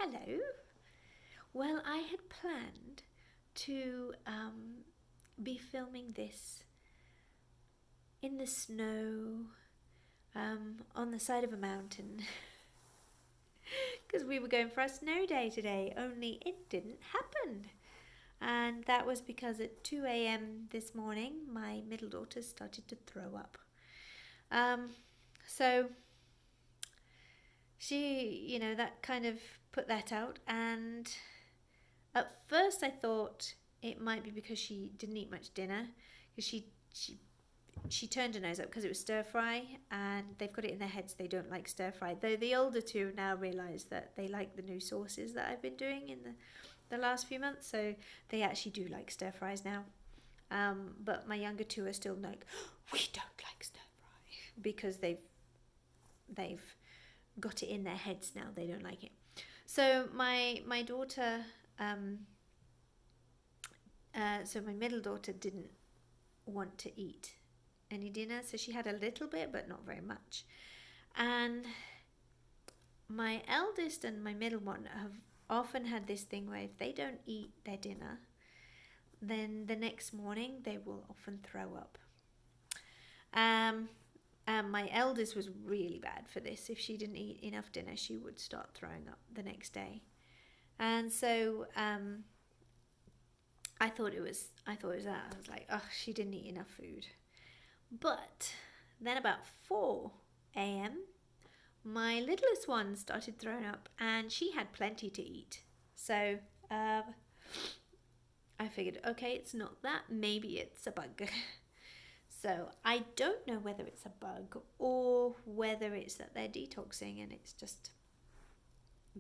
Hello. Well, I had planned to be filming this in the snow on the side of a mountain because we were going for a snow day today, only it didn't happen. And that was because at 2 a.m. this morning, my middle daughter started to throw up. Um, so that kind of put that out. And at first, I thought it might be because she didn't eat much dinner, because she turned her nose up because it was stir fry, and they've got it in their heads they don't like stir fry. Though the older two now realise that they like the new sauces that I've been doing in the last few months, so they actually do like stir fries now. But my younger two are still like, we don't like stir fry because they've got it in their heads now. They don't like it. So my daughter, so my middle daughter didn't want to eat any dinner, so she had a little bit, but not very much. And my eldest and my middle one have often had this thing where if they don't eat their dinner, then the next morning they will often throw up. And my eldest was really bad for this. If she didn't eat enough dinner, she would start throwing up the next day. And so I thought it was that. I was like, oh, she didn't eat enough food. But then about 4 a.m., my littlest one started throwing up, and she had plenty to eat. So I figured, okay, it's not that. Maybe it's a bug. So I don't know whether it's a bug or whether it's that they're detoxing and it's just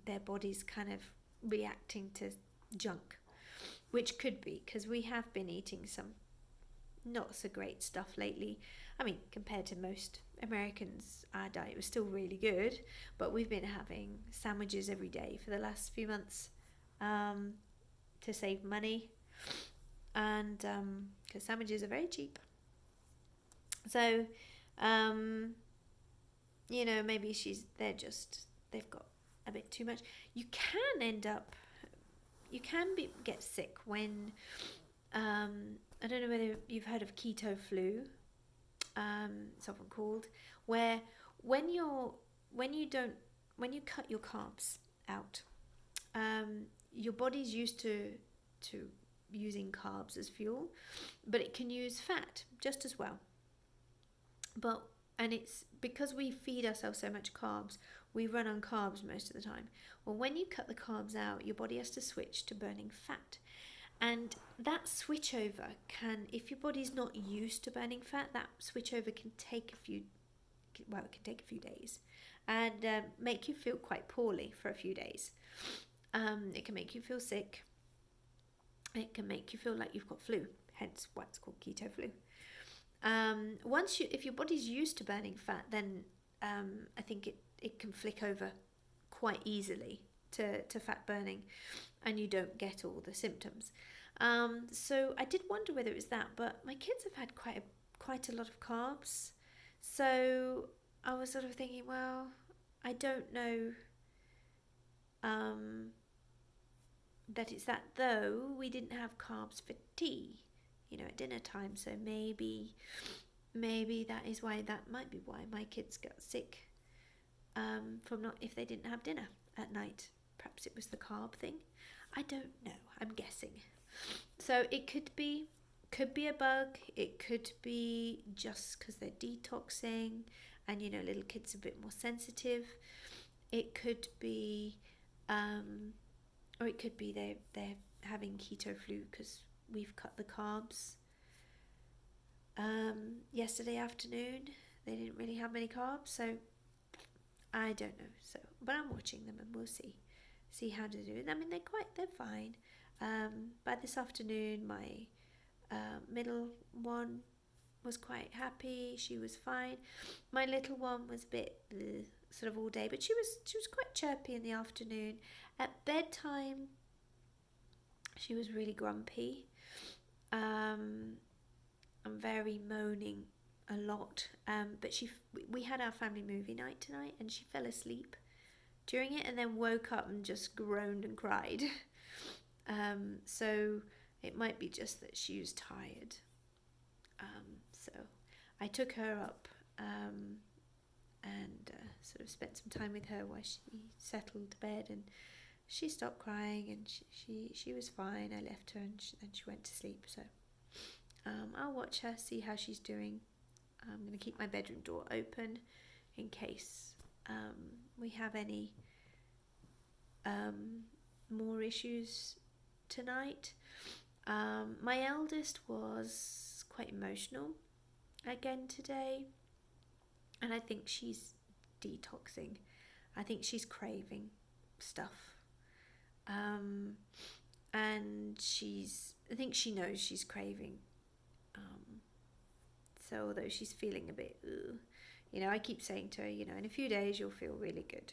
their body's kind of reacting to junk, which could be because we have been eating some not so great stuff lately. I mean, compared to most Americans, our diet was still really good, but we've been having sandwiches every day for the last few months to save money, and because sandwiches are very cheap. So, maybe they've got a bit too much. You can get sick when, I don't know whether you've heard of keto flu. It's often called, where when you cut your carbs out, your body's used to using carbs as fuel, but it can use fat just as well. And it's because we feed ourselves so much carbs, we run on carbs most of the time. Well, when you cut the carbs out, your body has to switch to burning fat. And that switch over if your body's not used to burning fat, that switch over can take a few days and make you feel quite poorly for a few days. It can make you feel sick. It can make you feel like you've got flu, hence why it's called keto flu. If your body's used to burning fat, then I think it can flick over quite easily to fat burning, and you don't get all the symptoms. So I did wonder whether it was that, but my kids have had quite a lot of carbs, so I was sort of thinking, well, I don't know that it's that, though we didn't have carbs for tea, at dinner time, so maybe that is why, that might be why my kids got sick from not, if they didn't have dinner at night. Perhaps it was the carb thing. I don't know. I'm guessing. So it could be a bug. It could be just because they're detoxing, and little kids are a bit more sensitive. It could be, or it could be they're having keto flu because we've cut the carbs. Yesterday afternoon they didn't really have many carbs, so I don't know. So, but I'm watching them and we'll see how to do it. I mean, they're fine. By this afternoon, my middle one was quite happy. She was fine. My little one was a bit sort of all day, but she was quite chirpy in the afternoon. At bedtime, she was really grumpy. And very moaning a lot. But we had our family movie night tonight, and she fell asleep during it, and then woke up and just groaned and cried. So it might be just that she was tired. So I took her up and sort of spent some time with her while she settled to bed, and she stopped crying, and she was fine. I left her, and then she went to sleep. So I'll watch her, see how she's doing. I'm going to keep my bedroom door open in case we have any more issues tonight. My eldest was quite emotional again today, and I think she's detoxing. I think she's craving stuff, and I think she knows she's craving. So although she's feeling a bit, I keep saying to her, in a few days you'll feel really good,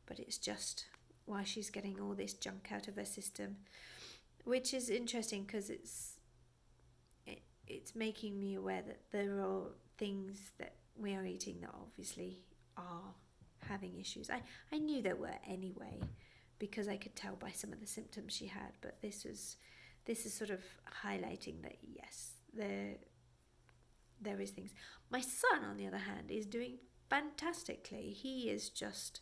but it's just while she's getting all this junk out of her system, which is interesting because it's making me aware that there are things that we are eating that obviously are having issues. I knew there were anyway, because I could tell by some of the symptoms she had, but this is sort of highlighting that yes, there is things. My son, on the other hand, is doing fantastically. He is just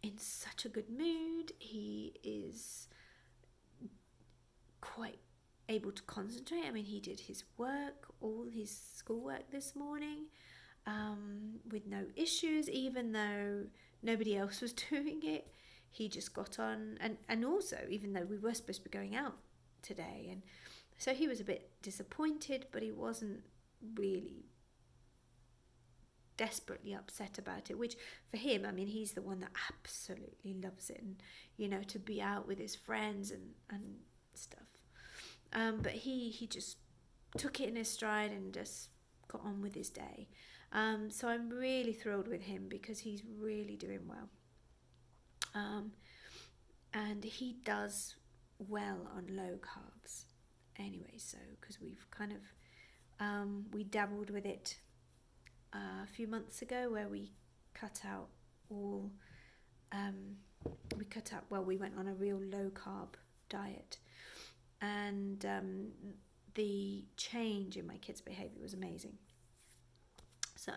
in such a good mood. He is quite able to concentrate. I mean, he did his work, all his schoolwork this morning, with no issues, even though nobody else was doing it. He just got on, and also, even though we were supposed to be going out today, and so he was a bit disappointed, but he wasn't really desperately upset about it, which for him, I mean, he's the one that absolutely loves it, and to be out with his friends and stuff, but he just took it in his stride and just got on with his day. So I'm really thrilled with him because he's really doing well, and he does well on low carbs anyway, so because we've kind of we dabbled with it a few months ago, where we cut out all we went on a real low carb diet, and the change in my kids' behavior was amazing. So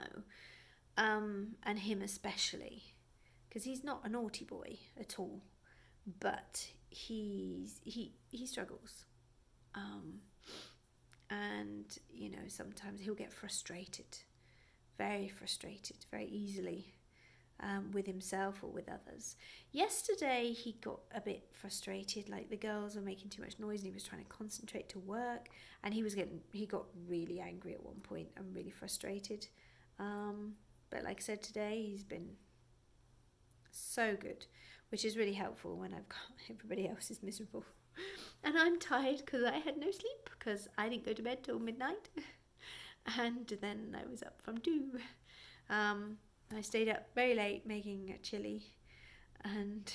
and him especially, because he's not a naughty boy at all, but he struggles, and sometimes he'll get very frustrated very easily, with himself or with others. Yesterday he got a bit frustrated, like the girls were making too much noise and he was trying to concentrate to work, and he got really angry at one point and really frustrated, but like I said, today he's been so good, which is really helpful when I've got everybody else is miserable and I'm tired because I had no sleep because I didn't go to bed till midnight and then I was up from 2. I stayed up very late making a chili and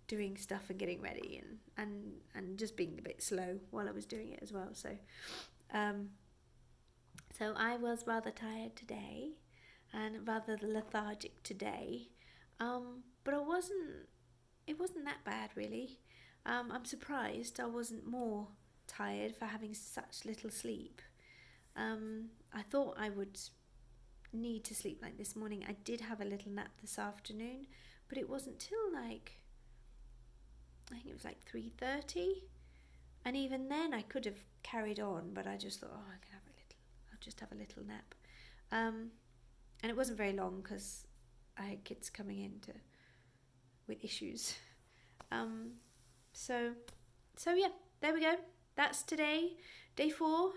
doing stuff and getting ready and just being a bit slow while I was doing it as well. So so I was rather tired today and rather lethargic today, but it wasn't that bad really. I'm surprised I wasn't more tired for having such little sleep. I thought I would need to sleep like this morning. I did have a little nap this afternoon, but it wasn't till I think it was like 3:30, and even then I could have carried on, but I just thought, I'll just have a little nap, and it wasn't very long because I had kids coming in with issues, so yeah, there we go. That's today, day 4.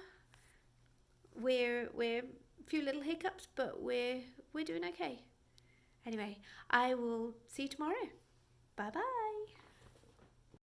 We're a few little hiccups, but we're doing okay. Anyway, I will see you tomorrow. Bye bye.